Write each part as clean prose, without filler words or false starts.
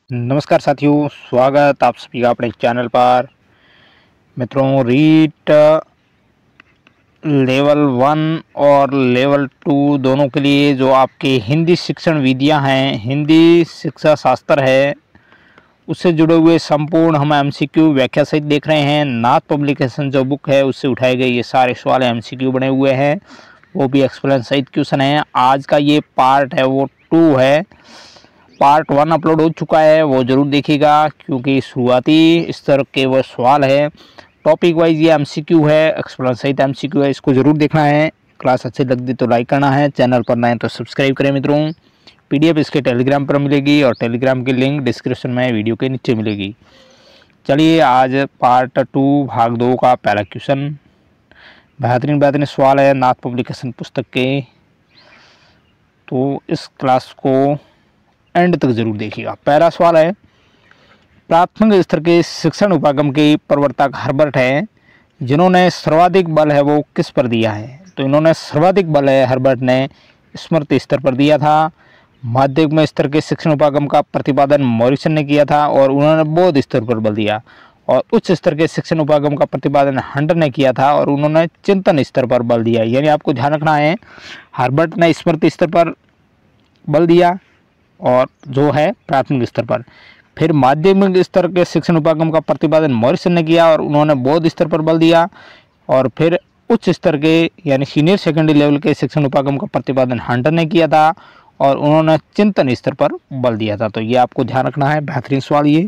नमस्कार साथियों, स्वागत आप सभी का अपने चैनल पर। मित्रों, रीट लेवल 1 और लेवल 2 दोनों के लिए जो आपके हिंदी शिक्षण विधियां हैं, हिंदी शिक्षा शास्त्र है, उससे जुड़े हुए संपूर्ण हम एमसीक्यू व्याख्या सहित देख रहे हैं। नाथ पब्लिकेशन जो बुक है उससे उठाए गए ये सारे सवाल एमसीक्यू बने हुए हैं, वो भी एक्सप्लेन सहित क्वेश्चन है। आज का ये पार्ट है वो 2 है। पार्ट 1 अपलोड हो चुका है, वो ज़रूर देखिएगा क्योंकि शुरुआती स्तर के वो सवाल है। टॉपिक वाइज ये एमसीक्यू है, एक्सप्लेन सहित एमसीक्यू है, इसको ज़रूर देखना है। क्लास अच्छी लगती तो लाइक करना है, चैनल पर नए तो सब्सक्राइब करें। मित्रों, पीडीएफ इसके टेलीग्राम पर मिलेगी और टेलीग्राम की लिंक डिस्क्रिप्शन में वीडियो के नीचे मिलेगी। चलिए, आज पार्ट 2 भाग 2 का पहला क्वेश्चन बेहतरीन सवाल है नाथ पब्लिकेशन पुस्तक के, तो इस क्लास को एंड तक जरूर देखिएगा। पहला सवाल है, प्राथमिक स्तर के शिक्षण उपागम के प्रवर्तक हर्बर्ट हैं, जिन्होंने सर्वाधिक बल है वो किस पर दिया है? तो इन्होंने सर्वाधिक बल है हर्बर्ट ने स्मृति स्तर पर दिया था। माध्यमिक स्तर के शिक्षण उपागम का प्रतिपादन मॉरिसन ने किया था और उन्होंने बौद्ध स्तर पर बल दिया। और उच्च स्तर के शिक्षण उपागम का प्रतिपादन हंटर ने किया था और उन्होंने चिंतन स्तर पर बल दिया। यानी आपको ध्यान रखना है, हर्बर्ट ने स्मृति स्तर पर बल दिया और जो है प्राथमिक स्तर पर। फिर माध्यमिक स्तर के शिक्षण उपागम का प्रतिपादन मॉरिसन ने किया और उन्होंने बौद्ध स्तर पर बल दिया। और फिर उच्च स्तर के यानी सीनियर सेकेंडरी लेवल के शिक्षण उपागम का प्रतिपादन हंटर ने किया था और उन्होंने चिंतन स्तर पर बल दिया था। तो ये आपको ध्यान रखना है, बेहतरीन सवाल ये।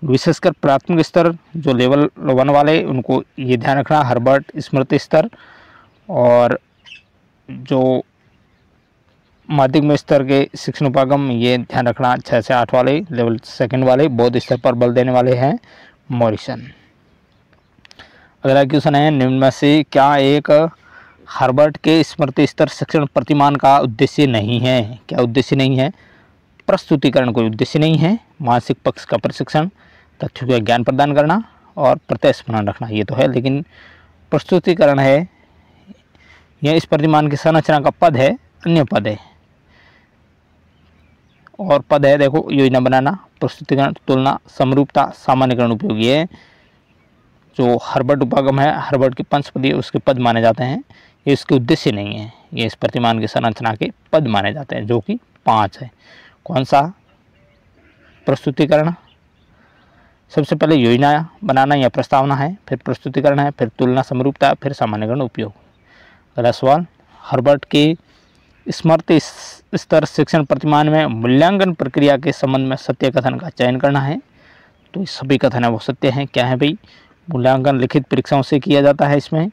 विशेषकर प्राथमिक स्तर जो लेवल 1 वाले, उनको ये ध्यान रखना, हर्बर्ट स्मृति स्तर, और जो माध्यमिक स्तर के शिक्षण उपागम ये ध्यान रखना 6 से 8 वाले लेवल सेकंड वाले बौद्ध स्तर पर बल देने वाले हैं मॉरिसन। अगला क्वेश्चन है, निम्न में से क्या एक हर्बर्ट के स्मृति स्तर शिक्षण प्रतिमान का उद्देश्य नहीं है? क्या उद्देश्य नहीं है? प्रस्तुतिकरण कोई उद्देश्य नहीं है। मानसिक पक्ष का प्रशिक्षण, तथ्यों का ज्ञान प्रदान करना और प्रत्यस्मरण रखना, ये तो है, लेकिन प्रस्तुतिकरण है। यह इस प्रतिमान की संरचना का पद है, अन्य पद है। और पद है, देखो, योजना बनाना, प्रस्तुतिकरण, तुलना, समरूपता, सामान्यकरण उपयोगी है। जो हर्बर्ट उपागम है, हर्बर्ट के पंचपदी उसके पद माने जाते हैं, ये इसके उद्देश्य नहीं है, ये इस प्रतिमान की संरचना के पद माने जाते हैं, जो कि 5 है। कौन सा? प्रस्तुतिकरण, सबसे पहले योजना बनाना या प्रस्तावना है, फिर प्रस्तुतिकरण है, फिर तुलना, समरूपता, फिर सामान्यकरण उपयोग। अगला सवाल, हर्बर्ट के स्मृति स्तर शिक्षण प्रतिमान में मूल्यांकन प्रक्रिया के संबंध में सत्य कथन का चयन करना है। तो सभी कथन है वो सत्य हैं। क्या है भाई? मूल्यांकन लिखित परीक्षाओं से किया जाता है, इसमें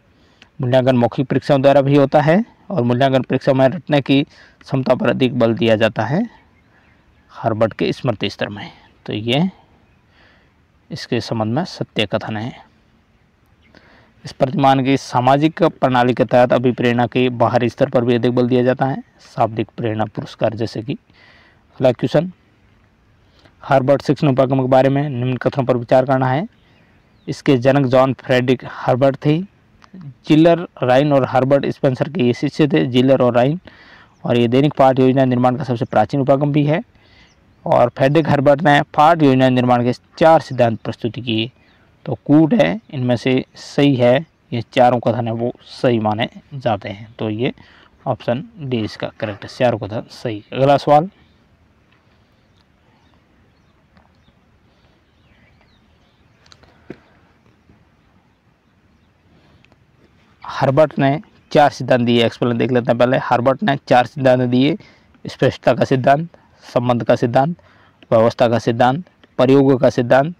मूल्यांकन मौखिक परीक्षाओं द्वारा भी होता है और मूल्यांकन परीक्षा में रटने की क्षमता पर अधिक बल दिया जाता है हर्बर्ट के स्मृति स्तर में। तो ये इसके संबंध में सत्य कथन है। इस प्रतिमान की सामाजिक प्रणाली के तहत अभिप्रेरणा के बाहरी स्तर पर भी अधिक बल दिया जाता है, शाब्दिक प्रेरणा पुरस्कार जैसे कि। अगला क्वेश्चन, हर्बर्ट शिक्षण उपागम के बारे में निम्न कथनों पर विचार करना है। इसके जनक जॉन फ्रेडरिक हर्बर्ट थे। जिलर, राइन और हर्बर्ट स्पेंसर के ये शिष्य थे, जिलर और राइन। और ये दैनिक पाठ योजना निर्माण का सबसे प्राचीन उपागम भी है। और फ्रेडरिक हर्बर्ट ने पाठ योजना निर्माण के 4 सिद्धांत प्रस्तुति किए। तो कूट है, इनमें से सही है, ये चारों कथन है वो सही माने जाते हैं। तो ये ऑप्शन डी इसका करेक्ट है, चारों कथन सही। अगला सवाल, हर्बर्ट ने 4 सिद्धांत दिए, एक्सप्लेन देख लेते हैं पहले। हर्बर्ट ने 4 सिद्धांत दिए, स्पष्टता का सिद्धांत, संबंध का सिद्धांत, व्यवस्था का सिद्धांत, प्रयोग का सिद्धांत।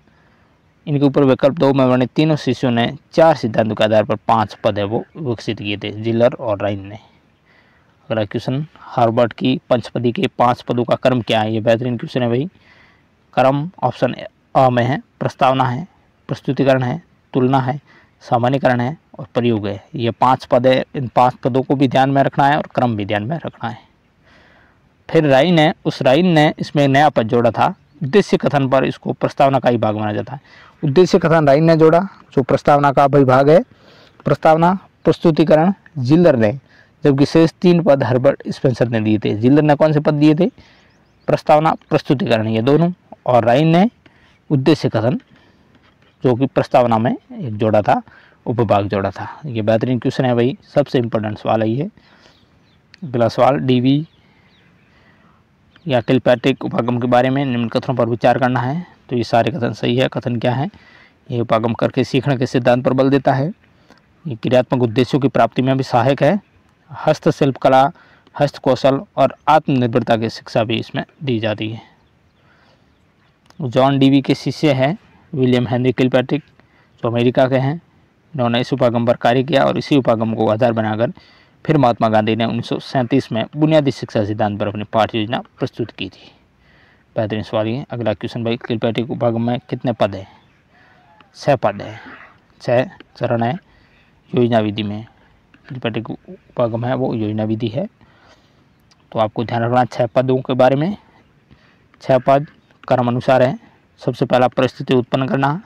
इनके ऊपर विकल्प 2 में वर्णित तीनों शिष्यों ने 4 सिद्धांतों के आधार पर 5 पद है वो विकसित किए थे, जिलर और राइन ने। अगला क्वेश्चन, हर्बर्ट की पंचपदी के 5 पदों का क्रम क्या है? ये बेहतरीन क्वेश्चन है भाई। क्रम ऑप्शन अ में है, प्रस्तावना है, प्रस्तुतिकरण है, तुलना है, सामान्यकरण है और प्रयोग है। ये 5 पद है, इन 5 पदों को भी ध्यान में रखना है और क्रम भी ध्यान में रखना है। फिर राइन है, उस राइन ने इसमें नया पद जोड़ा था, उद्देश्य कथन पर इसको प्रस्तावना का ही भाग माना जाता है। उद्देश्य कथन राइन ने जोड़ा, जो प्रस्तावना का विभाग है। प्रस्तावना, प्रस्तुतिकरण जिलर ने, जबकि शेष 3 पद हर्बर्ट स्पेंसर ने दिए थे। जिलर ने कौन से पद दिए थे? प्रस्तावना, प्रस्तुतिकरण, ये दोनों। और राय ने उद्देश्य कथन जो कि प्रस्तावना में एक जोड़ा था, उपभाग जोड़ा था। ये बेहतरीन क्वेश्चन है भाई, सबसे इम्पोर्टेंट सवाल है ये। अगला सवाल, डीवी या टेलीपैथिक उपागम के बारे में निम्न कथनों पर विचार करना है। तो ये सारे कथन सही है। कथन क्या है? ये उपागम करके सीखने के सिद्धांत पर बल देता है, ये क्रियात्मक उद्देश्यों की प्राप्ति में भी सहायक है, हस्तशिल्प कला, हस्त कौशल और आत्मनिर्भरता की शिक्षा भी इसमें दी जाती है। जॉन डीवी के शिष्य हैं विलियम हेनरी किलपैट्रिक, जो अमेरिका के हैं। इन्होंने इस उपागम पर कार्य किया और इसी उपागम को आधार बनाकर फिर महात्मा गांधी ने 1937 में बुनियादी शिक्षा सिद्धांत पर अपनी पाठ्य योजना प्रस्तुत की थी। बेहतरीन सवाल है। अगला क्वेश्चन भाई, किलपैट्रिक उपागम में कितने पद है? 6 पद है, 6 चरण है योजना विधि में। किलपैट्रिक उपागम है वो योजना विधि है। तो आपको ध्यान रखना 6 पदों के बारे में। 6 पद क्रम अनुसार है। सबसे पहला परिस्थिति उत्पन्न करना,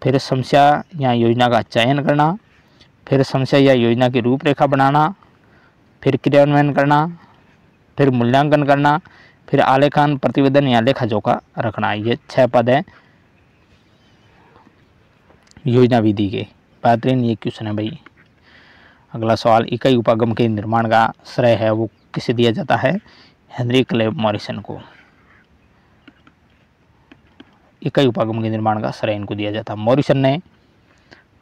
फिर समस्या या योजना का चयन करना, फिर समस्या या योजना की रूपरेखा बनाना, फिर क्रियान्वयन करना, फिर मूल्यांकन करना, फिर आलेखन, प्रतिवेदन या लेखा जोखा रखना। ये 6 पद है योजना विधि के। बेहतरीन ये क्वेश्चन है भाई। अगला सवाल, इकाई उपागम के निर्माण का श्रेय है वो किसे दिया जाता है? हेनरी क्लेव मॉरिसन को। इकाई उपागम के निर्माण का श्रेय इनको दिया जाता है। मॉरिसन ने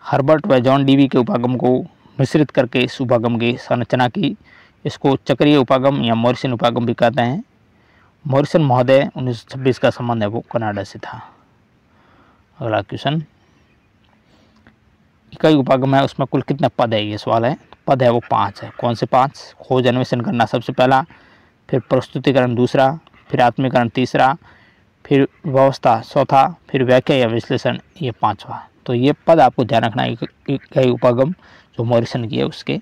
हर्बर्ट व जॉन डीवी के उपागम को मिश्रित करके इस उपागम की संरचना की। इसको चक्रीय उपागम या मॉरिसन उपागम भी कहते हैं। मॉरिसन महोदय 1926 का संबंध है वो कनाडा से था। अगला क्वेश्चन, इकाई उपागम है उसमें कुल कितने पद है? ये सवाल है। पद है वो 5 है। कौन से 5? खोज अन्वेषण करना सबसे पहला, फिर प्रस्तुतिकरण दूसरा, फिर आत्मीकरण तीसरा, फिर व्यवस्था चौथा, फिर व्याख्या या विश्लेषण ये 5वां। तो ये पद आपको ध्यान रखना है। इकाई उपागम जो मॉरिसन की है उसके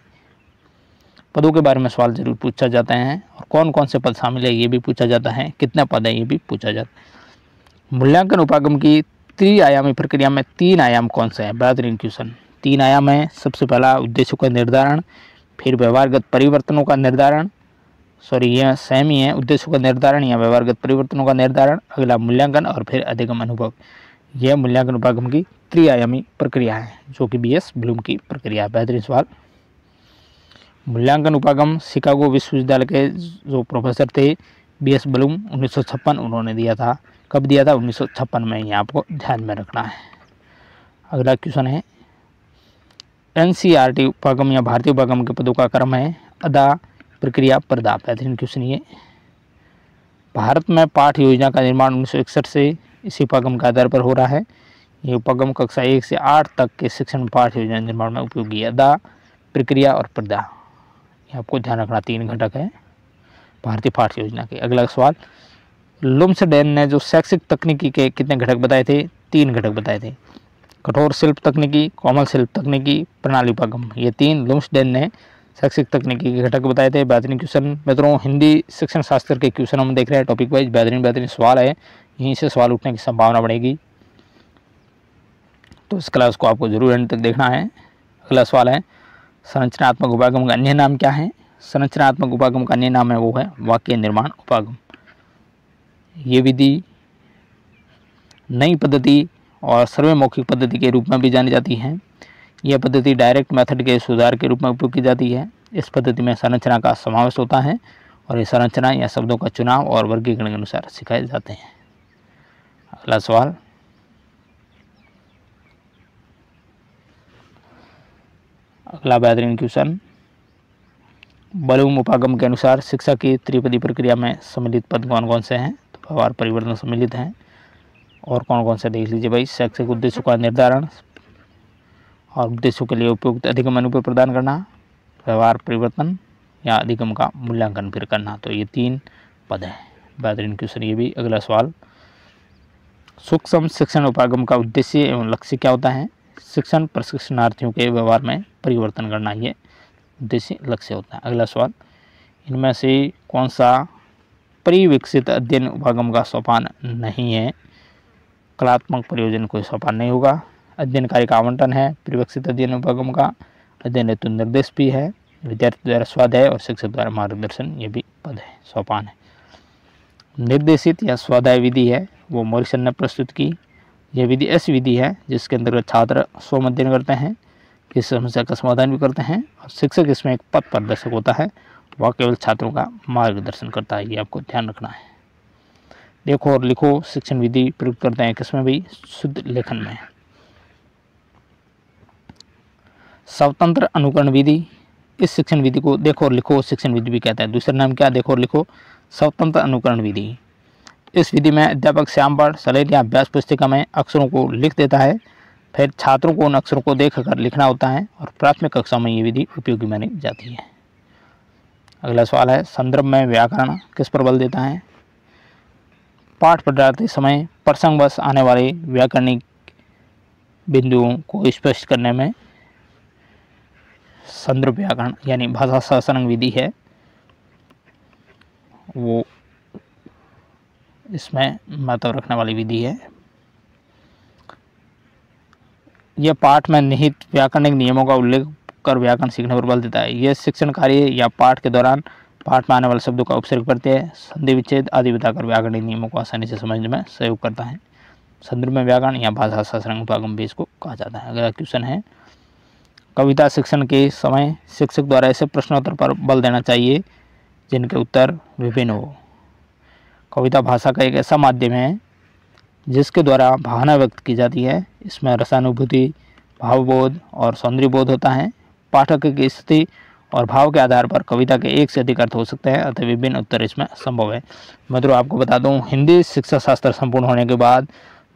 पदों के बारे में सवाल जरूर पूछा जाता है, और कौन कौन से पद शामिल है ये भी पूछा जाता है, कितने पद है ये भी पूछा जाता है। मूल्यांकन उपागम की त्रि-आयामी प्रक्रिया में 3 आयाम कौन से हैं? बेहतरीन क्वेश्चन। 3 आयाम है। सबसे पहला उद्देश्यों का निर्धारण, फिर व्यवहारगत परिवर्तनों का निर्धारण, यह सेम ही है, उद्देश्यों का निर्धारण या व्यवहारगत परिवर्तनों का निर्धारण, अगला मूल्यांकन और फिर अधिगम अनुभव। यह मूल्यांकन उपागम की त्रि-आयामी प्रक्रिया है जो कि बीएस ब्लूम की प्रक्रिया है। बेहतरीन सवाल। मूल्यांकन उपागम शिकागो विश्वविद्यालय के जो प्रोफेसर थे बीएस ब्लूम 1956 उन्होंने दिया था। कब दिया था? 1956 में। ये आपको ध्यान में रखना है। अगला क्वेश्चन है, एनसीईआरटी उपागम या भारतीय उपागम के पदों का क्रम है अदा, प्रक्रिया, प्रदा। बेहतरीन क्वेश्चन ये। भारत में पाठ योजना का निर्माण 1961 से इसी उपागम के आधार पर हो रहा है। ये उपागम कक्षा 1 से 8 तक के शिक्षण पाठ योजना निर्माण में उपयोगी है। अदा, प्रक्रिया और प्रदा, ये आपको ध्यान रखना 3 घटक है भारतीय पाठ योजना के। अगला सवाल, लुम्सडेन ने जो शैक्षिक तकनीकी के कितने घटक बताए थे? 3 घटक बताए थे। कठोर शिल्प तकनीकी, कोमल शिल्प तकनीकी, प्रणाली उपागम। ये 3 लुम्सडेन ने शैक्षिक तकनीकी के घटक बताए थे। बेहतरीन क्वेश्चन। मित्रों, हिंदी शिक्षण शास्त्र के क्वेश्चन हम देख रहे हैं टॉपिक वाइज। बेहतरीन सवाल है, यहीं से सवाल उठने की संभावना बढ़ेगी, तो इस क्लास को आपको जरूर अंत तक देखना है। अगला सवाल है, संरचनात्मक उपागम का अन्य नाम क्या है? संरचनात्मक उपागम का अन्य नाम है वो है वाक्य निर्माण उपागम। ये विधि नई पद्धति और सर्वमौखिक पद्धति के रूप में भी जानी जाती है। यह पद्धति डायरेक्ट मेथड के सुधार के रूप में उपयोग की जाती है। इस पद्धति में संरचना का समावेश होता है और ये संरचना या शब्दों का चुनाव और वर्गीकरण के अनुसार सिखाए जाते हैं। अगला सवाल, अगला बेहतरीन क्वेश्चन, ब्लूम उपागम के अनुसार शिक्षा की त्रिपदी प्रक्रिया में सम्मिलित पद कौन कौन से हैं? तो व्यवहार परिवर्तन सम्मिलित हैं। और कौन कौन से देख लीजिए भाई, शैक्षिक उद्देश्यों का निर्धारण और उद्देश्यों के लिए उपयुक्त अधिगम अनुभव प्रदान करना, व्यवहार परिवर्तन या अधिगम का मूल्यांकन फिर करना। तो ये 3 पद है। बेहतरीन क्वेश्चन ये भी। अगला सवाल, सूक्ष्म शिक्षण उपागम का उद्देश्य एवं लक्ष्य क्या होता है? शिक्षण प्रशिक्षणार्थियों के व्यवहार में परिवर्तन करना, ये उद्देश्य लक्ष्य होता है। अगला सवाल, इनमें से कौन सा परिविकसित अध्ययन उपागम का सोपान नहीं है? कलात्मक प्रयोजन कोई सोपान नहीं होगा। अध्ययन कार्य का आवंटन है परिविकसित अध्ययन उपागम का। अध्ययन हेतु निर्देश भी है, विद्यार्थी द्वारा स्वाध्याय और शिक्षक द्वारा मार्गदर्शन, ये भी पद है, सोपान है। निर्देशित या स्वाध्याय विधि है वो मॉरिसन ने प्रस्तुत की। यह विधि ऐसी विधि है जिसके अंतर्गत छात्र स्वयं अध्ययन करते हैं, इस समस्या का समाधान भी करते हैं और शिक्षक इसमें एक पथ प्रदर्शक होता है, वह केवल छात्रों का मार्गदर्शन करता है। ये आपको ध्यान रखना है। देखो और लिखो शिक्षण विधि प्रयुक्त करते हैं किसमें भी, शुद्ध लेखन में। स्वतंत्र अनुकरण विधि, इस शिक्षण विधि को देखो और लिखो शिक्षण विधि भी कहता है। दूसरा नाम क्या, देखो और लिखो स्वतंत्र अनुकरण विधि। इस विधि में अध्यापक श्यामपाठ सलेट या अभ्यास पुस्तिका में अक्षरों को लिख देता है, फिर छात्रों को उन अक्षरों को देखकर लिखना होता है और प्राथमिक कक्षा में ये विधि उपयोगी मानी जाती है। अगला सवाल है, संदर्भ में व्याकरण किस पर बल देता है। पाठ पढ़ाते समय प्रसंगवश आने वाले व्याकरणिक बिंदुओं को स्पष्ट करने में संदर्भ व्याकरण यानी भाषा सहसंबंध विधि है वो इसमें महत्व रखने वाली विधि है। यह पाठ में निहित व्याकरणिक नियमों का उल्लेख कर व्याकरण सीखने पर बल देता है। यह शिक्षण कार्य या पाठ के दौरान पाठ में आने वाले शब्दों का उपसर्ग करते हैं, संधि विच्छेद आदि बताकर व्याकरणिक नियमों को आसानी से समझने में सहयोग करता है। संदर्भ में व्याकरण या भाषा सहसंबंध उपागम भी इसको कहा जाता है। अगला क्वेश्चन है, कविता शिक्षण के समय शिक्षक द्वारा ऐसे प्रश्नोत्तर पर बल देना चाहिए जिनके उत्तर विभिन्न हो। कविता भाषा का एक ऐसा माध्यम है जिसके द्वारा भावना व्यक्त की जाती है। इसमें रसानुभूति, भावबोध और सौंदर्यबोध होता है। पाठक की स्थिति और भाव के आधार पर कविता के एक से अधिक अर्थ हो सकते हैं, अतः विभिन्न उत्तर इसमें संभव है। मित्रों आपको बता दूं, हिंदी शिक्षा शास्त्र संपूर्ण होने के बाद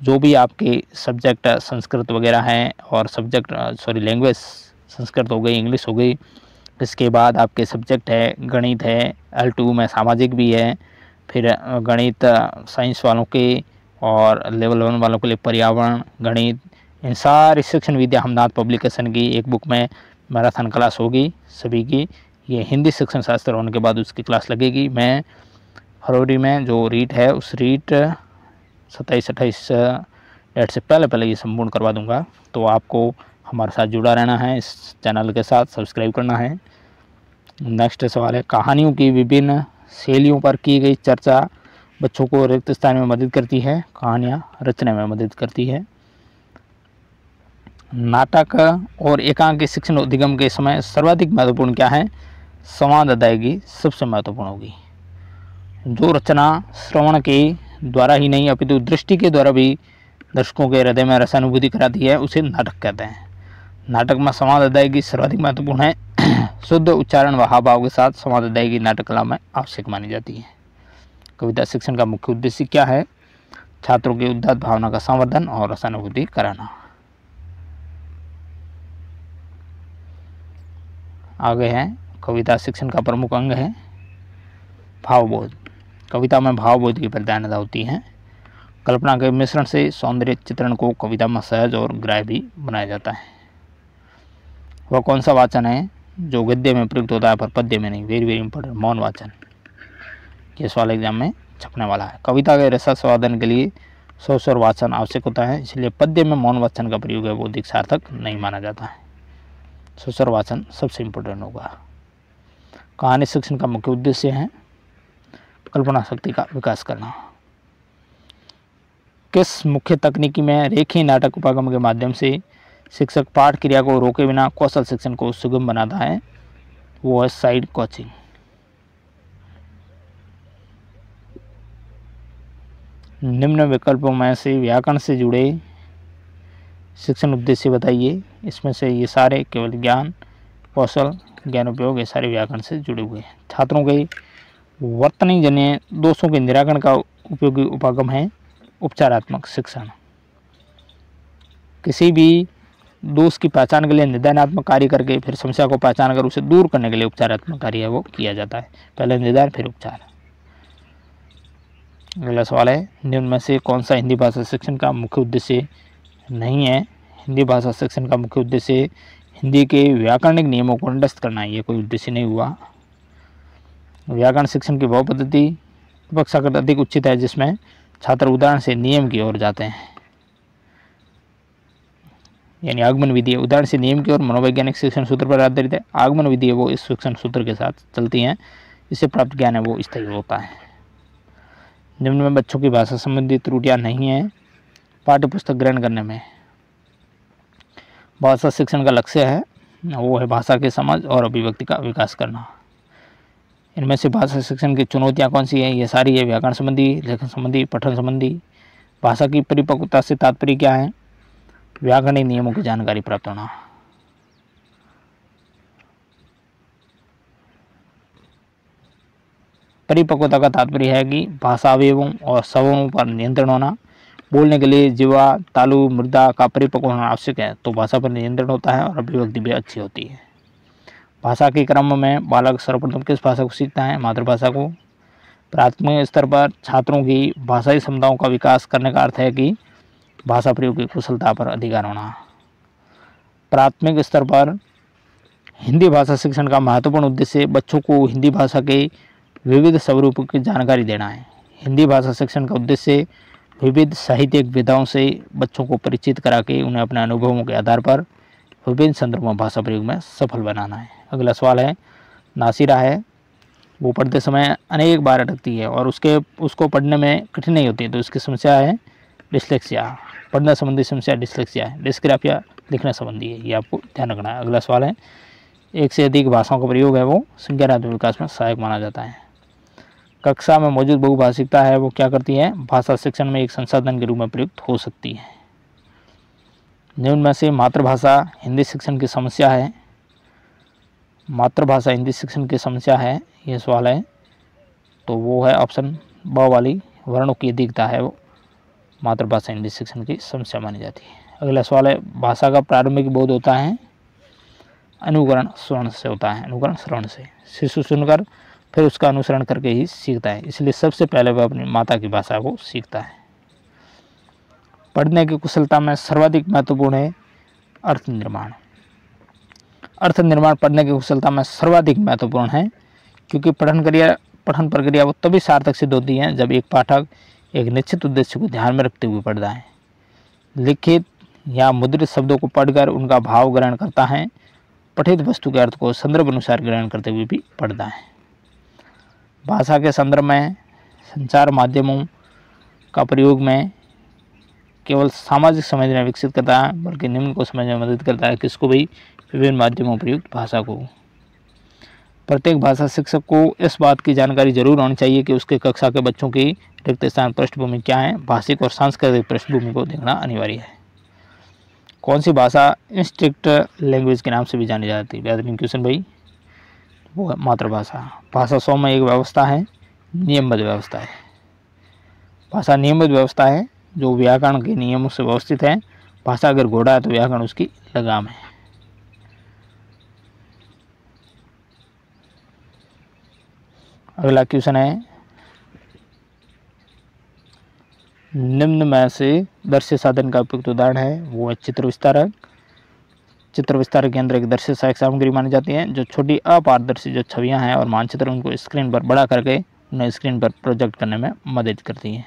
जो भी आपके सब्जेक्ट संस्कृत वगैरह हैं और सब्जेक्ट लैंग्वेज संस्कृत हो गई, इंग्लिश हो गई, इसके बाद आपके सब्जेक्ट है गणित है, L2 में सामाजिक भी है, फिर गणित साइंस वालों के और लेवल 1 वालों के लिए पर्यावरण गणित, इन सारी शिक्षण विद्या हमनाथ पब्लिकेशन की एक बुक में मैराथन क्लास होगी सभी की। ये हिंदी शिक्षण शास्त्र होने के बाद उसकी क्लास लगेगी। मैं फरवरी में जो रीट है उस रीट 27-28 डेट से पहले ये संपूर्ण करवा दूंगा। तो आपको हमारे साथ जुड़ा रहना है, इस चैनल के साथ सब्सक्राइब करना है। नेक्स्ट सवाल है, कहानियों की विभिन्न शैलियों पर की गई चर्चा बच्चों को रिक्त स्थान में मदद करती है, कहानियाँ रचने में मदद करती है। नाटक और एकांकी शिक्षण अधिगम के समय सर्वाधिक महत्वपूर्ण क्या है, संवाद अदायगी सबसे महत्वपूर्ण होगी। जो रचना श्रवण के द्वारा ही नहीं अपितु दृष्टि के द्वारा भी दर्शकों के हृदय में रसानुभूति कराती है उसे नाटक कहते हैं। नाटक में संवाद अदायगी सर्वाधिक महत्वपूर्ण है। शुद्ध उच्चारण व हाव भाव के साथ संवाद अदायगी नाटक कला में आवश्यक मानी जाती है। कविता शिक्षण का मुख्य उद्देश्य क्या है, छात्रों की उदात्त भावना का संवर्धन और रसानुभूति कराना। आगे है, कविता शिक्षण का प्रमुख अंग है भावबोध। कविता में भावबोध की प्रधानता होती है। कल्पना के मिश्रण से सौंदर्य चित्रण को कविता में सहज और ग्राह्य भी बनाया जाता है। वह कौन सा वाचन है जो गद्य में प्रयुक्त होता है पर पद्य में नहीं, वेरी वेरी इंपॉर्टेंट, मौन वाचन। ये सवाल एग्जाम में छपने वाला है। कविता के रसास्वादन के लिए स्वर वाचन आवश्यक होता है, इसलिए पद्य में मौन वाचन का प्रयोग है वो अधिक सार्थक नहीं माना जाता है। स्वर वाचन सबसे इम्पोर्टेंट होगा। कहानी शिक्षण का मुख्य उद्देश्य है कल्पना शक्ति का विकास करना। किस मुख्य तकनीकी में रेखीय नाटक उपागम के माध्यम से शिक्षक पाठ क्रिया को रोके बिना कौशल शिक्षण को सुगम बनाता है, वो है साइड कोचिंग। निम्न विकल्पों में से व्याकरण से जुड़े शिक्षण उद्देश्य बताइए। इसमें से ये सारे केवल ज्ञान कौशल ज्ञान उपयोग ये सारे व्याकरण से जुड़े हुए हैं। छात्रों के वर्तनी जन्य दोषों के निराकरण का उपयोगी उपागम है उपचारात्मक शिक्षण। किसी भी दोष की पहचान के लिए निदानात्मक कार्य करके फिर समस्या को पहचान कर उसे दूर करने के लिए उपचारात्मक कार्य है वो किया जाता है। पहले निदान फिर उपचार। अगला सवाल है, निम्न में से कौन सा हिंदी भाषा शिक्षण का मुख्य उद्देश्य नहीं है। हिंदी भाषा शिक्षण का मुख्य उद्देश्य हिंदी के व्याकरणिक नियमों को कंठस्थ करना है, ये कोई उद्देश्य नहीं हुआ। व्याकरण शिक्षण की बहु पद्धति अपेक्षाकृत अधिक उचित है, जिसमें छात्र उदाहरण से नियम की ओर जाते हैं, यानी आगमन विधि है। उदाहरण से नियम की ओर मनोवैज्ञानिक शिक्षण सूत्र पर आधारित है। आगमन विधि है वो इस शिक्षण सूत्र के साथ चलती हैं, इससे प्राप्त ज्ञान है वो स्थायी होता है। निम्न में बच्चों की भाषा संबंधी त्रुटियां नहीं हैं पाठ्य पुस्तक ग्रहण करने में। भाषा शिक्षण का लक्ष्य है वो है भाषा की समझ और अभिव्यक्ति का विकास करना। इनमें से भाषा शिक्षण की चुनौतियां कौन सी है? ये सारी है व्याकरण संबंधी, लेखन संबंधी, पठन संबंधी। भाषा की परिपक्वता से तात्पर्य क्या है? व्याकरणिक नियमों की जानकारी प्राप्त होना। परिपक्वता का तात्पर्य है कि भाषा अवयवों और स्वरों पर नियंत्रण होना। बोलने के लिए जीवा, तालु, मृदा का परिपक्व होना आवश्यक है, तो भाषा पर नियंत्रण होता है और अभिव्यक्ति भी अच्छी होती है। भाषा के क्रम में बालक सर्वप्रथम किस भाषा को सीखता है? मातृभाषा को। प्राथमिक स्तर पर छात्रों की भाषाई क्षमताओं का विकास करने का अर्थ है कि भाषा प्रयोग की कुशलता पर अधिकार होना। प्राथमिक स्तर पर हिंदी भाषा शिक्षण का महत्वपूर्ण उद्देश्य बच्चों को हिंदी भाषा के विविध स्वरूपों की जानकारी देना है। हिंदी भाषा शिक्षण का उद्देश्य विविध साहित्यिक विधाओं से बच्चों को परिचित करा के उन्हें अपने अनुभवों के आधार पर विभिन्न संदर्भों में भाषा प्रयोग में सफल बनाना है। अगला सवाल है, नासिरा है वो पढ़ते समय अनेक बार अटकती है और उसको पढ़ने में कठिनाई होती है, तो इसकी समस्या है डिस्लेक्सिया। पढ़ने संबंधी समस्या डिस्लेक्सिया है। डिस्ग्राफिया लिखने संबंधी है, ये आपको ध्यान रखना है। अगला सवाल है, एक से अधिक भाषाओं का प्रयोग है वो संज्ञानात्मक विकास में सहायक माना जाता है। कक्षा में मौजूद बहुभाषिकता है वो क्या करती है? भाषा शिक्षण में एक संसाधन के रूप में प्रयुक्त हो सकती है। निम्न में से मातृभाषा हिंदी शिक्षण की समस्या है। मातृभाषा हिंदी शिक्षण की समस्या है, ये सवाल है, तो वो है ऑप्शन ब वाली, वर्णों की अधिकता है वो मातृभाषा हिंदी शिक्षण की समस्या मानी जाती है। अगला सवाल है, भाषा का प्रारंभिक बोध होता है अनुकरण श्रवण से होता है। अनुकरण श्रवण से शिशु सुनकर फिर उसका अनुसरण करके ही सीखता है, इसलिए सबसे पहले वह अपनी माता की भाषा को सीखता है। पढ़ने की कुशलता में सर्वाधिक महत्वपूर्ण है अर्थ निर्माण। अर्थ निर्माण पढ़ने की कुशलता में सर्वाधिक महत्वपूर्ण है, क्योंकि पठन प्रक्रिया वो तभी सार्थक सिद्ध होती है जब एक पाठक एक निश्चित उद्देश्य को ध्यान में रखते हुए पढ़ता है। लिखित या मुद्रित शब्दों को पढ़कर उनका भाव ग्रहण करता है, पठित वस्तु के अर्थ को संदर्भ अनुसार ग्रहण करते हुए भी पढ़ता है। भाषा के संदर्भ में संचार माध्यमों का प्रयोग में केवल सामाजिक समझने विकसित करता है, बल्कि निम्न को समझने में मदद करता है, किसको भी? विभिन्न माध्यमों प्रयुक्त भाषा को। प्रत्येक भाषा शिक्षक को इस बात की जानकारी जरूर होनी चाहिए कि उसके कक्षा के बच्चों की रिक्त स्थान पृष्ठभूमि क्या है। भाषिक और सांस्कृतिक पृष्ठभूमि को देखना अनिवार्य है। कौन सी भाषा इंस्ट्रिक्ट लैंग्वेज के नाम से भी जानी जाती है? बेहतरीन क्वेश्चन भाई, वो है मातृभाषा। भाषा 100 में एक व्यवस्था है, नियमबद्ध व्यवस्था है। भाषा नियमबद्ध व्यवस्था है जो व्याकरण के नियमों से व्यवस्थित है। भाषा अगर घोड़ा है तो व्याकरण उसकी लगाम है। अगला क्वेश्चन है, निम्न में से दृश्य साधन का उपयुक्त उदाहरण है वो है चित्र विस्तारक। चित्र विस्तारक के अंदर एक दृश्य सहायक सामग्री मानी जाती है जो छोटी अपारदर्शी जो छवियां हैं और मानचित्र उनको स्क्रीन पर बड़ा करके उन्हें स्क्रीन पर प्रोजेक्ट करने में मदद करती है।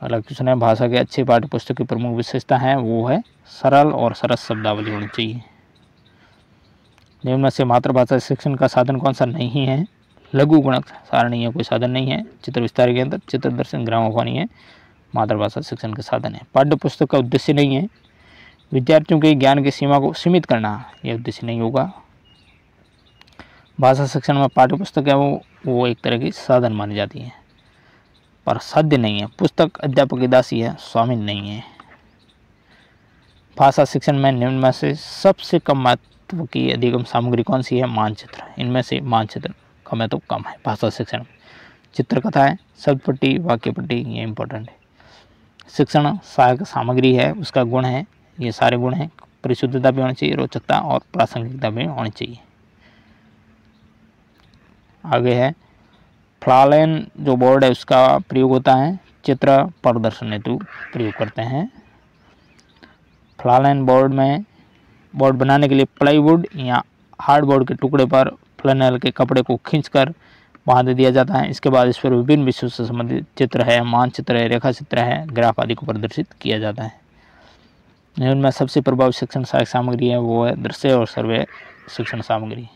अगला क्वेश्चन है, भाषा के अच्छे पाठ्य पुस्तक की प्रमुख विशेषता है वो है सरल और सरस शब्दावली होनी चाहिए। निम्न में से मातृभाषा शिक्षण का साधन कौन सा नहीं है? लघु गुणक सारणी है, कोई साधन नहीं है। चित्र विस्तार के अंदर चित्र दर्शन ग्रामोफोनी है, मातृभाषा शिक्षण का साधन है। पाठ्य पुस्तक का उद्देश्य नहीं है विद्यार्थियों के ज्ञान की सीमा को सीमित करना, यह उद्देश्य नहीं होगा। भाषा शिक्षण में पाठ्य पुस्तक है वो एक तरह की साधन मानी जाती है, पर साध्य नहीं है। पुस्तक अध्यापक की दासी है, स्वामी नहीं है। भाषा शिक्षण में निम्न में से सबसे कम महत्व की अधिगम सामग्री कौन सी है? मानचित्र। इनमें से मानचित्र का महत्व कम है भाषा शिक्षण में। चित्रकथा है, शब्द पट्टी, वाक्य पट्टी, ये इंपॉर्टेंट है। शिक्षण सहायक सामग्री है, उसका गुण है, ये सारे गुण हैं। परिशुद्धता भी होनी चाहिए, रोचकता और प्रासंगिकता भी होनी चाहिए। आगे है, फ्लालेन जो बोर्ड है उसका प्रयोग होता है चित्र प्रदर्शन हेतु प्रयोग करते हैं। फ्लालेन बोर्ड बनाने के लिए प्लाईवुड या हार्डबोर्ड के टुकड़े पर फ्लैनेल के कपड़े को खींचकर बांध दिया जाता है। इसके बाद इस पर विभिन्न विषयों से संबंधित चित्र है, मानचित्र है, रेखा चित्र है, ग्राफ आदि को प्रदर्शित किया जाता है। इनमें सबसे प्रभावी शिक्षण सहायक सामग्री है वो है दृश्य और सर्वे शिक्षण सामग्री।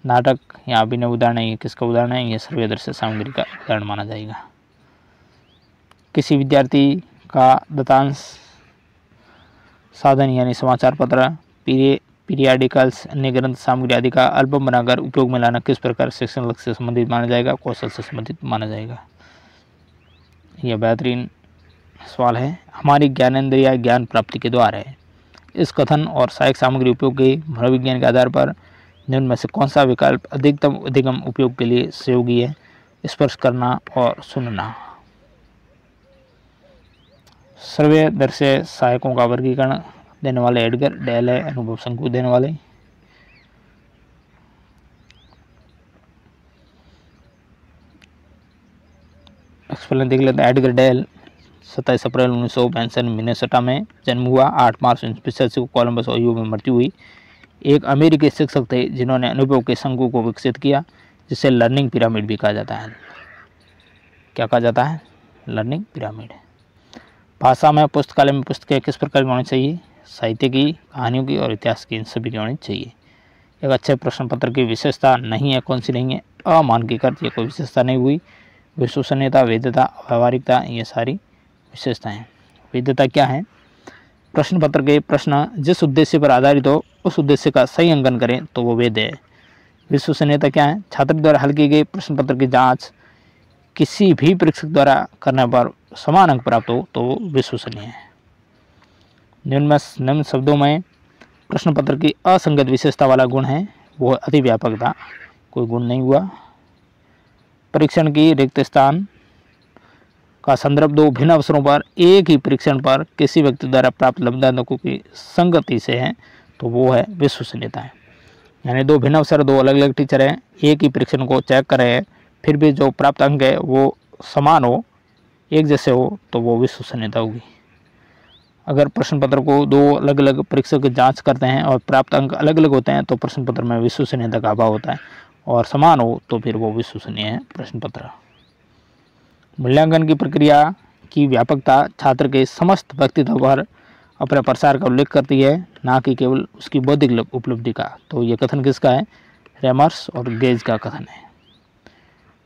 नाटक या अभिनय उदाहरण है, ये किसका उदाहरण है? ये सर्वे दृश्य सामग्री का उदाहरण माना जाएगा। किसी विद्यार्थी का दत्तांश साधन यानी समाचार पत्र, पीरियडिकल्स, अन्य ग्रंथ सामग्री आदि का एल्बम बनाकर उपयोग में लाना किस प्रकार शिक्षण लक्ष्य से संबंधित माना जाएगा, कौशल से संबंधित माना जाएगा। यह बेहतरीन सवाल है। हमारी ज्ञानेंद्रिय ज्ञान प्राप्ति के द्वार है। इस कथन और सहायक सामग्री उपयोग के मनोविज्ञान के आधार पर निम्न में से कौन सा विकल्प अधिकतम उपयोग के लिए सहयोगी है। स्पर्श करना और सुनना। सर्वदर्शी सहायकों का वर्गीकरण देने वाले एडगर डेल है, अनुभव शंकु देने वाले। एक्सप्लेन देख लेते हैं। एडगर डेल 27 अप्रैल 1965 मिनेसोटा में जन्म हुआ। 8 मार्च 1985 को कोलंबस ओहियो में मृत्यु हुई। एक अमेरिकी शिक्षक थे जिन्होंने अनुभव के शंकु को विकसित किया, जिसे लर्निंग पिरामिड भी कहा जाता है। क्या कहा जाता है? Learning pyramid. भाषा में पुस्तकालय में पुस्तकें किस प्रकार की होनी चाहिए? साहित्य की, कहानियों की और इतिहास की, इन सभी की होनी चाहिए। एक अच्छे प्रश्न पत्र की विशेषता नहीं है, कौन सी नहीं है? अमानकीकृत, ये कोई विशेषता नहीं हुई। विश्वसनीयता, वैधता, व्यावहारिकता, ये सारी विशेषताएं। वैधता क्या है? प्रश्न पत्र के प्रश्न जिस उद्देश्य पर आधारित हो उस उद्देश्य का सही अंकन करें तो वो वैध है। विश्वसनीयता क्या है? छात्र द्वारा हल की गई प्रश्न पत्र की जांच किसी भी परीक्षक द्वारा करने पर समान अंक प्राप्त हो तो वो विश्वसनीय है। निम्न शब्दों में प्रश्न पत्र की असंगत विशेषता वाला गुण है वो अतिव्यापकता, कोई गुण नहीं हुआ। परीक्षण की रिक्त स्थान का संदर्भ दो भिन्न अवसरों पर एक ही परीक्षण पर किसी व्यक्ति द्वारा प्राप्त लब्ध अंकों की संगति से है तो वो है विश्वसनीयता है। यानी दो भिन्न अवसर, दो अलग अलग टीचर हैं, एक ही परीक्षण को चेक कर रहे हैं, फिर भी जो प्राप्त अंक है वो समान हो, एक जैसे हो तो वो विश्वसनीयता होगी। अगर प्रश्न पत्र को दो अलग अलग परीक्षक जांच करते हैं और प्राप्त अंक अलग अलग होते हैं तो प्रश्न पत्र में विश्वसनीयता का अभाव होता है, और समान हो तो फिर वो विश्वसनीय है प्रश्न पत्र। मूल्यांकन की प्रक्रिया की व्यापकता छात्र के समस्त व्यक्तित्व पर अपने प्रसार का उल्लेख करती है, ना कि केवल उसकी बौद्धिक उपलब्धि का। तो ये कथन किसका है? रेमर्स और गेज का कथन है।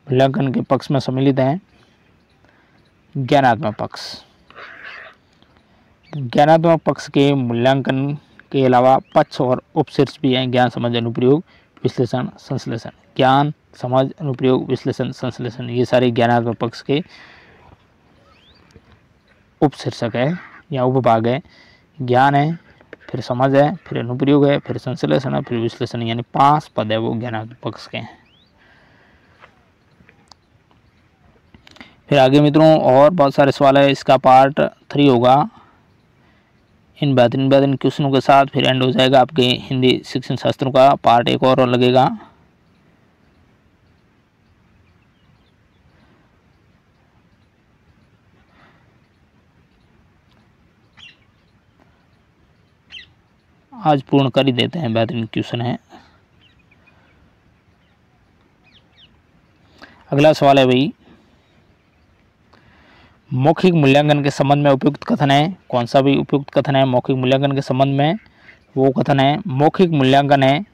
मूल्यांकन के पक्ष में सम्मिलित हैं ज्ञानात्मक पक्ष। ज्ञानात्मक पक्ष के मूल्यांकन के अलावा पक्ष और उपशीर्ष भी हैं। ज्ञान, समझ, अनुप्रयोग, विश्लेषण, संश्लेषण। ज्ञान, समझ, अनुप्रयोग, विश्लेषण, संश्लेषण, ये सारे ज्ञानात्मक पक्ष के उपशीर्षक है या उपभाग है। ज्ञान है, फिर समझ है, फिर अनुप्रयोग है, फिर संश्लेषण है, फिर विश्लेषण, यानी 5 पद है वो ज्ञानात्मक पक्ष के हैं। फिर आगे मित्रों और बहुत सारे सवाल है, इसका पार्ट 3 होगा इन बेहतरीन क्वेश्चनों के साथ। फिर एंड हो जाएगा आपके हिंदी शिक्षण शास्त्रों का पार्ट 1 और लगेगा। आज पूर्ण कर ही देते हैं, बेहतरीन क्वेश्चन है। अगला सवाल है भाई, मौखिक मूल्यांकन के संबंध में उपयुक्त कथन है। कौन सा भी उपयुक्त कथन है मौखिक मूल्यांकन के संबंध में? वो कथन है, मौखिक मूल्यांकन है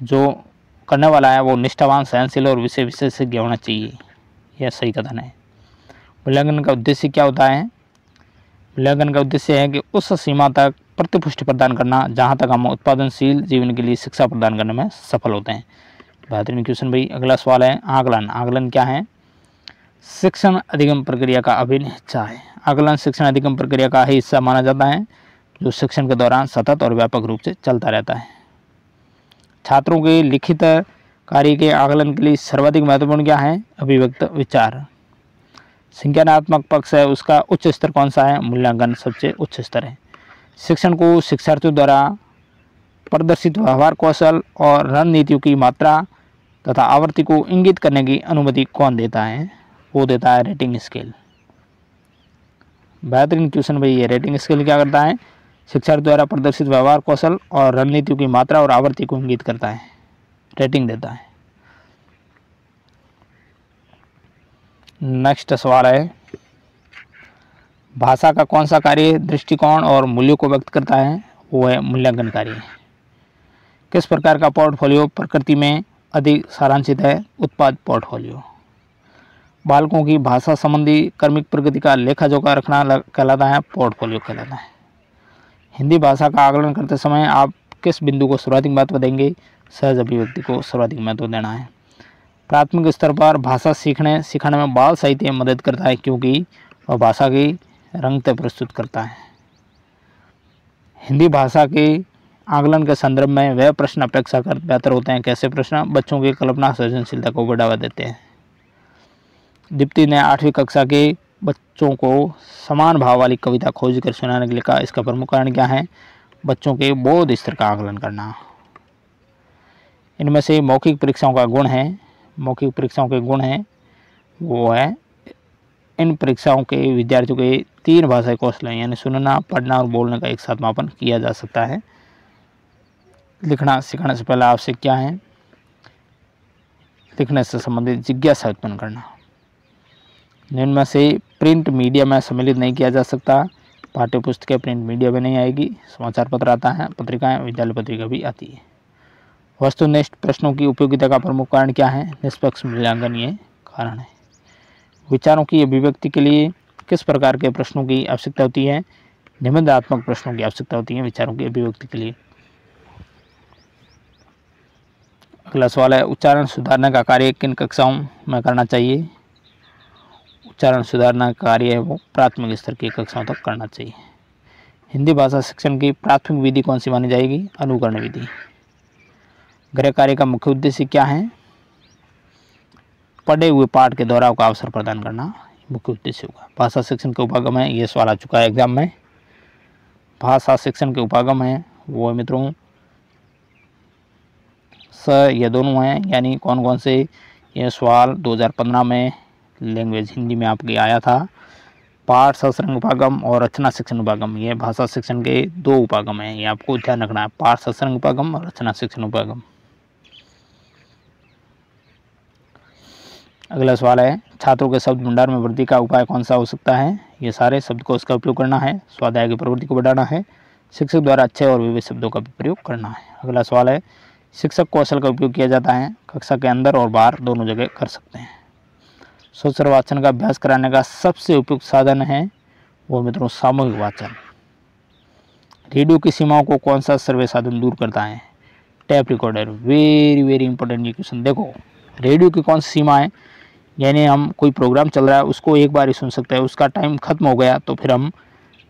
जो करने वाला है वो निष्ठावान, सहनशील और विषय विशेषज्ञ होना चाहिए। यह सही कथन है। मूल्यांकन का उद्देश्य क्या होता है? मूल्यांकन का उद्देश्य है कि उस सीमा तक प्रतिपुष्टि प्रदान करना जहाँ तक हम उत्पादनशील जीवन के लिए शिक्षा प्रदान करने में सफल होते हैं। बेहतरीन क्वेश्चन भाई। अगला सवाल है आकलन। आकलन क्या है? शिक्षण अधिगम प्रक्रिया का अभिन्न हिस्सा है। आकलन शिक्षण अधिगम प्रक्रिया का ही हिस्सा माना जाता है जो शिक्षण के दौरान सतत और व्यापक रूप से चलता रहता है। छात्रों के लिखित कार्य के आकलन के लिए सर्वाधिक महत्वपूर्ण क्या है? अभिव्यक्त विचार। संज्ञानात्मक पक्ष है उसका उच्च स्तर कौन सा है? मूल्यांकन सबसे उच्च स्तर है। शिक्षण को शिक्षार्थियों द्वारा प्रदर्शित व्यवहार कौशल और रणनीतियों की मात्रा तथा आवृत्ति को इंगित करने की अनुमति कौन देता है? वो देता है रेटिंग स्केल। बेहतरीन क्वेश्चन भाई। ये रेटिंग स्केल क्या करता है? शिक्षार्थियों द्वारा प्रदर्शित व्यवहार कौशल और रणनीतियों की मात्रा और आवृत्ति को इंगित करता है, रेटिंग देता है। नेक्स्ट सवाल है, भाषा का कौन सा कार्य दृष्टिकोण और मूल्यों को व्यक्त करता है? वो है मूल्यांकन कार्य। किस प्रकार का पोर्टफोलियो प्रकृति में अधिक सारांशित है? उत्पाद पोर्टफोलियो। बालकों की भाषा संबंधी क्रमिक प्रगति का लेखा जोखा रखना कहलाता है पोर्टफोलियो कहलाता है। हिंदी भाषा का आकलन करते समय आप किस बिंदु को सर्वाधिक महत्व देंगे? सहज अभिव्यक्ति को सर्वाधिक महत्व देना है। प्राथमिक स्तर पर भाषा सीखने सिखाने में बाल साहित्य मदद करता है क्योंकि वह भाषा की रंगते प्रस्तुत करता है। हिंदी भाषा के आकलन के संदर्भ में वह प्रश्न अपेक्षाकृत बेहतर होते हैं। कैसे प्रश्न? बच्चों की कल्पना सृजनशीलता को बढ़ावा देते हैं। दीप्ति ने 8वीं कक्षा के बच्चों को समान भाव वाली कविता खोज कर सुनाने के लिए कहा। इसका प्रमुख कारण क्या है? बच्चों के बोध स्तर का आकलन करना। इनमें से मौखिक परीक्षाओं का गुण है, मौखिक परीक्षाओं के गुण हैं वो है, इन परीक्षाओं के विद्यार्थियों के 3 भाषाई कौशल यानी सुनना, पढ़ना और बोलने का एक साथ मापन किया जा सकता है। लिखना सिखाने से पहले आवश्यक क्या है? लिखने से संबंधित जिज्ञासा उत्पन्न करना। इनमें से प्रिंट मीडिया में सम्मिलित नहीं किया जा सकता। पाठ्य पुस्तकें प्रिंट मीडिया में नहीं आएगी। समाचार पत्र आता है, पत्रिकाएं, विद्यालय पत्रिका भी आती है। वस्तुनिष्ठ प्रश्नों की उपयोगिता का प्रमुख कारण क्या है? निष्पक्ष मूल्यांकन ये कारण है। विचारों की अभिव्यक्ति के लिए किस प्रकार के प्रश्नों की आवश्यकता होती है? निबंधात्मक प्रश्नों की आवश्यकता होती है विचारों की अभिव्यक्ति के लिए। अगला सवाल है, उच्चारण सुधारने का कार्य किन कक्षाओं में करना चाहिए? उच्चारण सुधारना का कार्य है वो प्राथमिक स्तर की कक्षाओं तक करना चाहिए। हिंदी भाषा शिक्षण की प्राथमिक विधि कौन सी मानी जाएगी? अनुकरण विधि। गृह कार्य का मुख्य उद्देश्य क्या है? पढ़े हुए पाठ के दोहराव का अवसर प्रदान करना मुख्य उद्देश्य होगा। भाषा शिक्षण के उपागम है, ये सवाल आ चुका है एग्जाम में। भाषा शिक्षण के उपागम है वो है मित्रों ये दोनों हैं, यानी कौन कौन से? ये सवाल 2015 में लैंग्वेज हिंदी में आपके आया था। पाठ सत्संग उपागम और रचना शिक्षण उपागम, ये भाषा शिक्षण के 2 उपागम हैं, ये आपको ध्यान रखना है। पाठ सत्संग उपागम और रचना शिक्षण उपागम। अगला सवाल है, छात्रों के शब्द भंडार में वृद्धि का उपाय कौन सा हो सकता है? ये सारे शब्दकोश का उपयोग करना है, स्वाध्याय की प्रवृत्ति को बढ़ाना है, शिक्षक द्वारा अच्छे और विविध शब्दों का भी प्रयोग करना है। अगला सवाल है, शिक्षक कौशल का उपयोग किया जाता है कक्षा के अंदर और बाहर दोनों जगह कर सकते हैं। सोच वाचन का अभ्यास कराने का सबसे उपयुक्त साधन है वो मित्रों सामूहिक वाचन। रेडियो की सीमाओं को कौन सा सर्वे साधन दूर करता है? Tape recorder. Very very important ये क्वेश्चन। देखो रेडियो की कौन सी सीमा है? यानी हम कोई प्रोग्राम चल रहा है उसको एक बार ही सुन सकते हैं, उसका टाइम खत्म हो गया तो फिर हम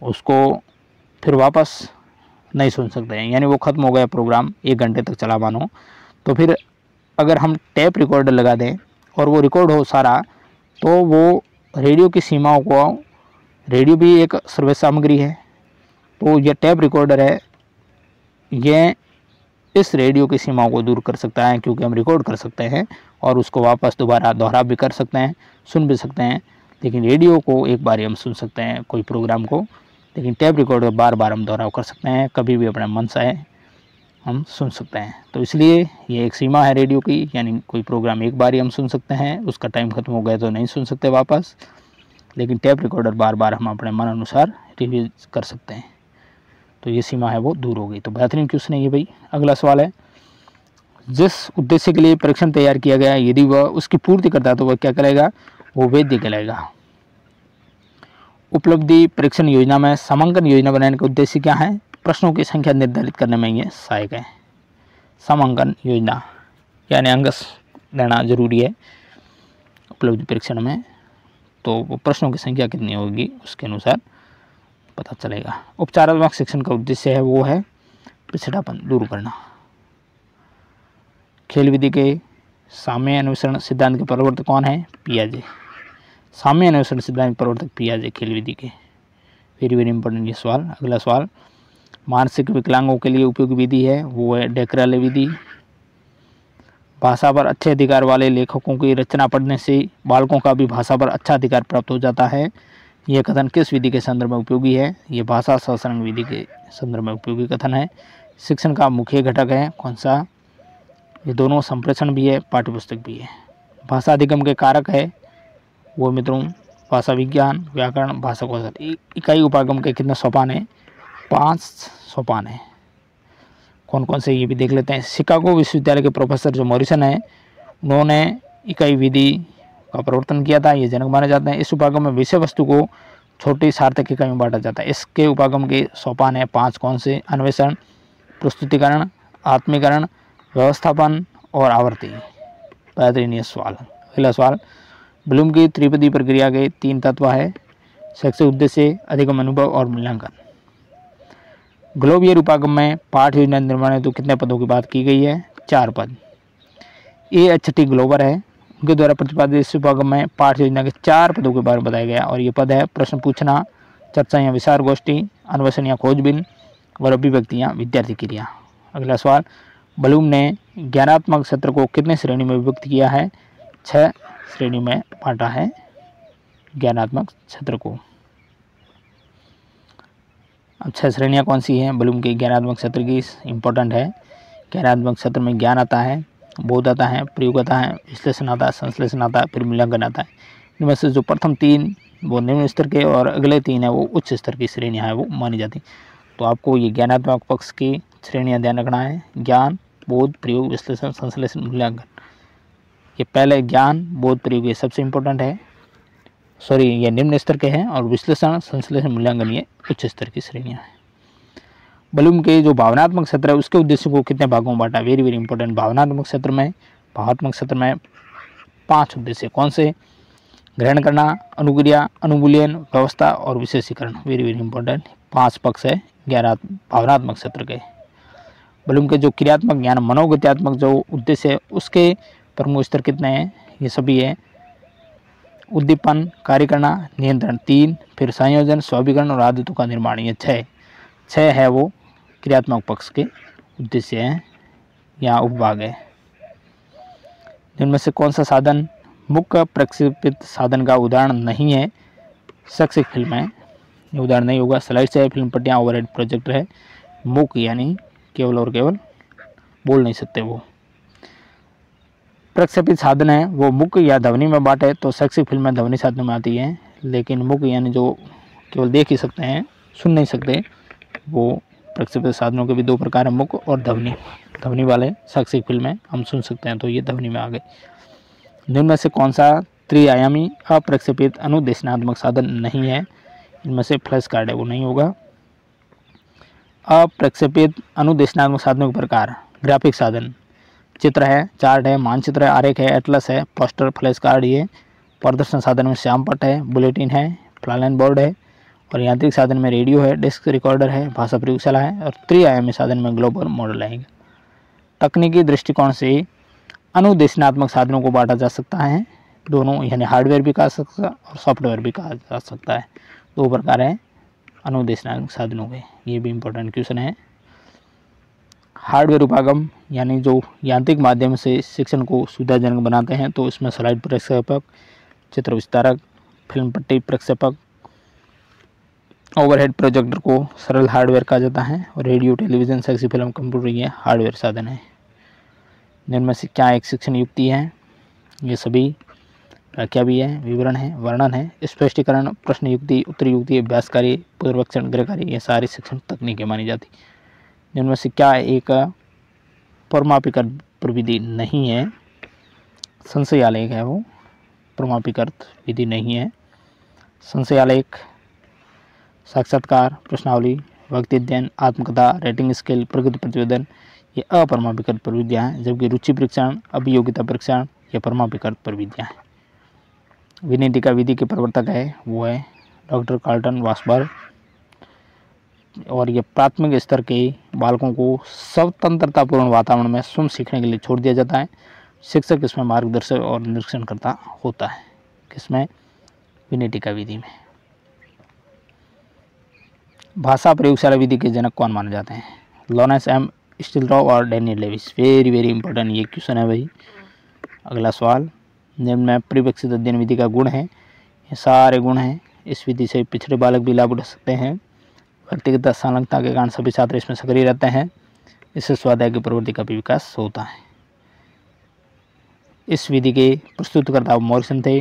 उसको फिर वापस नहीं सुन सकते हैं। यानी वो ख़त्म हो गया प्रोग्राम, 1 घंटे तक चला मानो, तो फिर अगर हम टेप रिकॉर्डर लगा दें और वो रिकॉर्ड हो सारा, तो वो रेडियो की सीमाओं को, रेडियो भी एक सर्वे सामग्री है, तो ये टेप रिकॉर्डर है, ये इस रेडियो की सीमाओं को दूर कर सकता है क्योंकि हम रिकॉर्ड कर सकते हैं और उसको वापस दोबारा दोहरा भी कर सकते हैं, सुन भी सकते हैं। लेकिन रेडियो को एक बार ही हम सुन सकते हैं कोई प्रोग्राम को, लेकिन टेप रिकॉर्डर बार बार हम दोहराव कर सकते हैं, कभी भी अपने मन से हम सुन सकते हैं। तो इसलिए ये एक सीमा है रेडियो की, यानी कोई प्रोग्राम एक बार ही हम सुन सकते हैं, उसका टाइम खत्म हो गया तो नहीं सुन सकते वापस। लेकिन टेप रिकॉर्डर बार बार हम अपने मन अनुसार रिव्यू कर सकते हैं, तो ये सीमा है वो दूर हो गई। तो बेहतरीन क्वेश्चन है ये भाई। अगला सवाल है, जिस उद्देश्य के लिए परीक्षण तैयार किया गया है यदि वह उसकी पूर्ति करता है तो वह क्या कहलाएगा? वो वैध कहलाएगा। उपलब्धि परीक्षण योजना में समांकन योजना बनाने का उद्देश्य क्या है? प्रश्नों की संख्या निर्धारित करने में ये सहायक है। समांकन योजना यानी अंक लेना जरूरी है उपलब्धि परीक्षण में, तो वो प्रश्नों की संख्या कितनी होगी उसके अनुसार पता चलेगा। उपचारात्मक शिक्षण का उद्देश्य है वो है पिछड़ापन दूर करना। खेल विधि के साम्य अनुसरण सिद्धांत के प्रवर्तक कौन है? पियाजे। साम्य अनुसरण सिद्धांत के प्रवर्तक पियाजे खेल विधि के। वेरी वेरी इंपॉर्टेंट ये सवाल। अगला सवाल, मानसिक विकलांगों के लिए उपयोगी विधि है वो है डेकराले विधि। भाषा पर अच्छे अधिकार वाले लेखकों की रचना पढ़ने से बालकों का भी भाषा पर अच्छा अधिकार प्राप्त हो जाता है। यह कथन किस विधि के संदर्भ में उपयोगी है? ये भाषा संरक्षण विधि के संदर्भ में उपयोगी कथन है। शिक्षण का मुख्य घटक है कौन सा? ये दोनों संप्रेषण भी है, पाठ्यपुस्तक भी है। भाषा अधिगम के कारक है वो मित्रों भाषा विज्ञान, व्याकरण, भाषा कौशल। इकाई उपागम के कितने सोपान है? 5 सोपान है। कौन कौन से ये भी देख लेते हैं। शिकागो विश्वविद्यालय के प्रोफेसर जो मॉरिसन है, उन्होंने इकाई विधि का प्रवर्तन किया था, ये जनक माने जाते हैं। इस उपागम में विषय वस्तु को छोटी सार्थक इकाई में बांटा जाता है। इसके उपागम के सोपान है 5 कौन से? अन्वेषण, प्रस्तुतिकरण, आत्मीकरण, व्यवस्थापन और आवर्ती। बेहतरीन सवाल। अगला सवाल, ब्लूम की त्रिपदी प्रक्रिया के 3 तत्व है, शैक्षिक उद्देश्य, अधिगम अनुभव और मूल्यांकन। ग्लोबियर उपागम में पाठ योजना निर्माण हेतु कितने पदों की बात की गई है? 4 पद। AHT ग्लोबर है, उनके द्वारा प्रतिपादित इस उपागम में पाठ योजना के 4 पदों के बारे में बताया गया और ये पद है प्रश्न पूछना, चर्चा या विचार गोष्ठी, अन्वेषण या खोजबीन और अभिव्यक्ति या विद्यार्थी क्रिया। अगला सवाल, ब्लूम ने ज्ञानात्मक सत्र को कितने श्रेणी में विभक्त किया है? 6 श्रेणी में बांटा है ज्ञानात्मक सत्र को। अब 6 श्रेणियाँ कौन सी हैं ब्लूम के ज्ञानात्मक सत्र की? इम्पोर्टेंट है। ज्ञानात्मक सत्र में ज्ञान आता है, बोध आता है, प्रयोग आता है, विश्लेषण आता है, संश्लेषण आता है, फिर मूल्यांकन आता है। इनमें से जो प्रथम 3 वो निम्न स्तर के और अगले 3 है वो उच्च स्तर की श्रेणियाँ हैं, वो मानी जाती। तो आपको ये ज्ञानात्मक पक्ष की श्रेणियाँ ध्यान रखना है, ज्ञान, बोध, प्रयोग, विश्लेषण, संश्लेषण, मूल्यांकन। ये पहले ज्ञान, बोध, प्रयोग ये सबसे इम्पोर्टेंट है, सॉरी ये निम्न स्तर के हैं, और विश्लेषण, संश्लेषण, मूल्यांकन ये उच्च स्तर की श्रेणियाँ हैं। ब्लूम के जो भावनात्मक सत्र है उसके उद्देश्य को कितने भागों में बांटा? Very very important. भावनात्मक सत्र में 5 उद्देश्य कौन से? ग्रहण करना, अनुक्रिया, अनुमूल्यन, व्यवस्था और विशेषीकरण। Very very important. 5 पक्ष है भावनात्मक सत्र के। ब्लूम के जो क्रियात्मक ज्ञान मनोगत्यात्मक जो उद्देश्य है उसके प्रमुख स्तर कितने हैं? ये सभी है उद्दीपन, कार्य करना, नियंत्रण 3, फिर संयोजन, स्वाभिकरण और आदतों का निर्माण, ये 6 है वो क्रियात्मक पक्ष के उद्देश्य हैं या उपभाग है। जिनमें से कौन सा साधन मुख्य प्रक्षेपित साधन का उदाहरण नहीं है? शैक्षिक फिल्म है, ये उदाहरण नहीं होगा। स्लाइड्स है, फिल्म पट्टियाँ, ओवरहेड प्रोजेक्टर है। मुख्य यानी केवल और केवल बोल नहीं सकते वो। प्रक्षेपित साधन है वो मुख्य या ध्वनि में बांटे तो शैक्षिक फिल्म में ध्वनि साधन में आती है, लेकिन मुख्य यानी जो केवल देख ही सकते हैं, सुन नहीं सकते, वो प्रक्षेपित साधनों के भी 2 प्रकार हैं, मुख्य और ध्वनि। ध्वनि वाले शैक्षिक फिल्में हम सुन सकते हैं, तो ये ध्वनि में आ गए। जिनमें से कौन सा त्रिआयामी अप्रक्षेपित अनुदेशनात्मक साधन नहीं है? इनमें से फ्लैश कार्ड है वो नहीं होगा। अप्रक्षेपित अनुदेशनात्मक साधनों के प्रकार, ग्राफिक साधन, चित्र है, चार्ट है, मानचित्र है, आरेख है, एटलस है, पोस्टर, फ्लैश कार्ड। ये प्रदर्शन साधन में श्यामपट्ट है, बुलेटिन है, फ्लालन बोर्ड है, और यांत्रिक साधन में रेडियो है, डिस्क रिकॉर्डर है, भाषा प्रयोगशाला है, और त्रिआयामी साधन में ग्लोबल मॉडल है। तकनीकी दृष्टिकोण से अनुदेशनात्मक साधनों को बांटा जा सकता है दोनों, यानी हार्डवेयर भी कहा सकता है और सॉफ्टवेयर भी कहा जा सकता है। 2 प्रकार है अनुदेशनात्मक साधनों के, ये भी इम्पोर्टेंट क्वेश्चन है। हार्डवेयर उपागम यानी जो यांत्रिक माध्यम से शिक्षण को सुविधाजनक बनाते हैं, तो इसमें स्लाइड प्रक्षेपक, चित्र विस्तारक, फिल्म पट्टी प्रक्षेपक, ओवरहेड प्रोजेक्टर को सरल हार्डवेयर कहा जाता है, और रेडियो, टेलीविज़न, शैक्षिक फिल्म, कंप्यूटर ये हार्डवेयर साधन है। जिनमें से क्या एक शिक्षण युक्ति है? ये सभी व्याख्या भी है, विवरण है, वर्णन है, स्पष्टीकरण, प्रश्न युक्ति, उत्तर युक्ति, अभ्यास कार्य, पूर्वक्षण, गृह कार्य, ये सारी शिक्षण तकनीकें मानी जाती। जिनमें से क्या एक परमापिकर प्रविधि नहीं है? संशयालेख है वो, परमापिकर विधि नहीं है। संशयालेख, साक्षात्कार, प्रश्नावली, व्यक्ति अध्ययन, आत्मकथा, रेटिंग स्केल, प्रगति प्रतिवेदन ये अपरमापिकर प्रविधियाँ हैं, जबकि रुचि परीक्षण, अभियोगिता परीक्षण ये परमापिकर प्रविधियाँ हैं। विनेटिका विधि के प्रवर्तक है वो है डॉक्टर कार्लटन वासबर्ग, और ये प्राथमिक स्तर के बालकों को स्वतंत्रतापूर्ण वातावरण में स्वयं सीखने के लिए छोड़ दिया जाता है। शिक्षक इसमें मार्गदर्शक और निरीक्षण करता होता है। किसमें? विनेटिका विधि में। भाषा प्रयोगशाला विधि के जनक कौन माने जाते हैं? लॉरेंस एम स्टिलरॉ और Daniel Lewis. Very very important ये क्वेश्चन है भाई। अगला सवाल, जिनमें परिप्रेक्षित अध्ययन विधि का गुण है, ये सारे गुण हैं। इस विधि से पिछड़े बालक भी लाभ उठा सकते हैं। व्यक्तिगत संलग्नता के कारण सभी छात्र इसमें सक्रिय रहते हैं। इससे स्वाध्याय की प्रवृत्ति का भी विकास होता है। इस विधि के प्रस्तुतकर्ता मॉरिसन थे।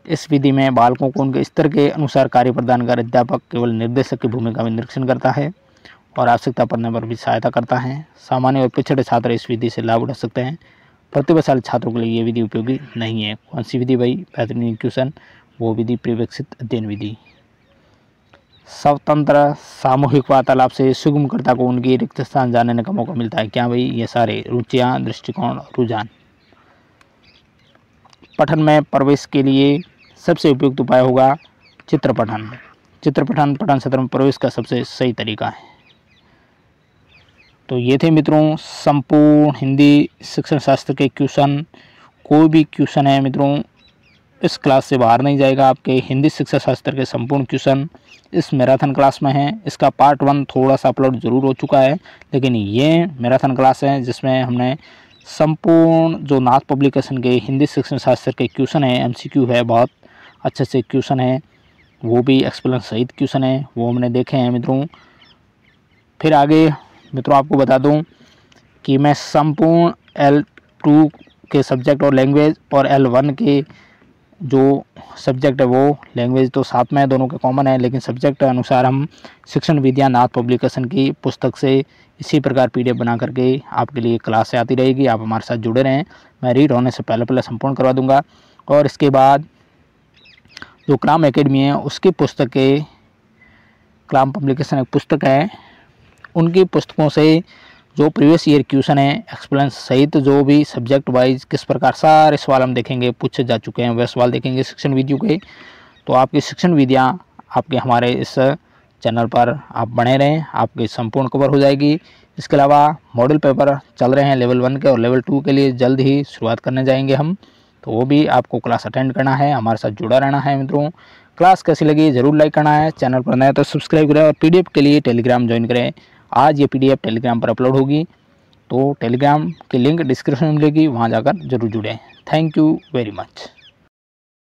इस विधि में बालकों को उनके स्तर के अनुसार कार्य प्रदान कर अध्यापक केवल निर्देशक की भूमिका में निरीक्षण करता है और आवश्यकता पड़ने पर भी सहायता करता है। सामान्य और पिछड़े छात्र इस विधि से लाभ उठा सकते हैं। प्रतिभाशाली छात्रों के लिए ये विधि उपयोगी नहीं है। कौन सी विधि भाई? बेहतरीन क्वेश्चन, वो विधि परिवेक्षित अध्ययन विधि। स्वतंत्र सामूहिक वार्तालाप से सुगमकर्ता को उनकी रिक्त स्थान जानने का मौका मिलता है। क्या भाई? ये सारे रुचियाँ, दृष्टिकोण, रुझान। पठन में प्रवेश के लिए सबसे उपयुक्त उपाय होगा चित्र पठन। चित्र पठन पठन सत्र में प्रवेश का सबसे सही तरीका है। तो ये थे मित्रों संपूर्ण हिंदी शिक्षण शास्त्र के क्वेश्चन। कोई भी क्वेश्चन है मित्रों इस क्लास से बाहर नहीं जाएगा। आपके हिंदी शिक्षा शास्त्र के संपूर्ण क्वेश्चन इस मैराथन क्लास में हैं। इसका पार्ट 1 थोड़ा सा अपलोड जरूर हो चुका है, लेकिन ये मैराथन क्लास है जिसमें हमने संपूर्ण जो नाथ पब्लिकेशन के हिंदी शिक्षण शास्त्र के क्वेश्चन है, MCQ है, बहुत अच्छे से क्वेश्चन है, वो भी एक्सप्लेन सहित क्वेश्चन है, वो हमने देखे हैं मित्रों। फिर आगे मित्रों आपको बता दूं कि मैं संपूर्ण L2 के सब्जेक्ट और लैंग्वेज और L1 के जो सब्जेक्ट है वो लैंग्वेज तो साथ में दोनों के कॉमन है, लेकिन सब्जेक्ट अनुसार हम शिक्षण विद्या नाथ पब्लिकेशन की पुस्तक से इसी प्रकार PDF बना करके आपके लिए क्लास से आती रहेगी। आप हमारे साथ जुड़े रहें। मैं रीड होने से पहले संपूर्ण करवा दूंगा। और इसके बाद जो क्लाम एकेडमी है उसकी पुस्तक के क्लाम पब्लिकेशन एक पुस्तक है, उनकी पुस्तकों से जो प्रीवियस ईयर क्वेश्चन है एक्सप्लेन सहित जो भी सब्जेक्ट वाइज किस प्रकार सारे सवाल हम देखेंगे, पूछे जा चुके हैं वह सवाल देखेंगे शिक्षण विधियों के। तो आपकी शिक्षण विधियाँ आपके हमारे इस चैनल पर आप बने रहें, आपकी संपूर्ण कवर हो जाएगी। इसके अलावा मॉडल पेपर चल रहे हैं लेवल 1 के और लेवल 2 के लिए जल्द ही शुरुआत करने जाएंगे हम, तो वो भी आपको क्लास अटेंड करना है, हमारे साथ जुड़ा रहना है मित्रों। क्लास कैसी लगी ज़रूर लाइक करना है, चैनल पर नए तो सब्सक्राइब करें और PDF के लिए टेलीग्राम ज्वाइन करें। आज ये PDF टेलीग्राम पर अपलोड होगी, तो टेलीग्राम की लिंक डिस्क्रिप्शन में मिलेगी, वहाँ जाकर जरूर जुड़ें। Thank you very much.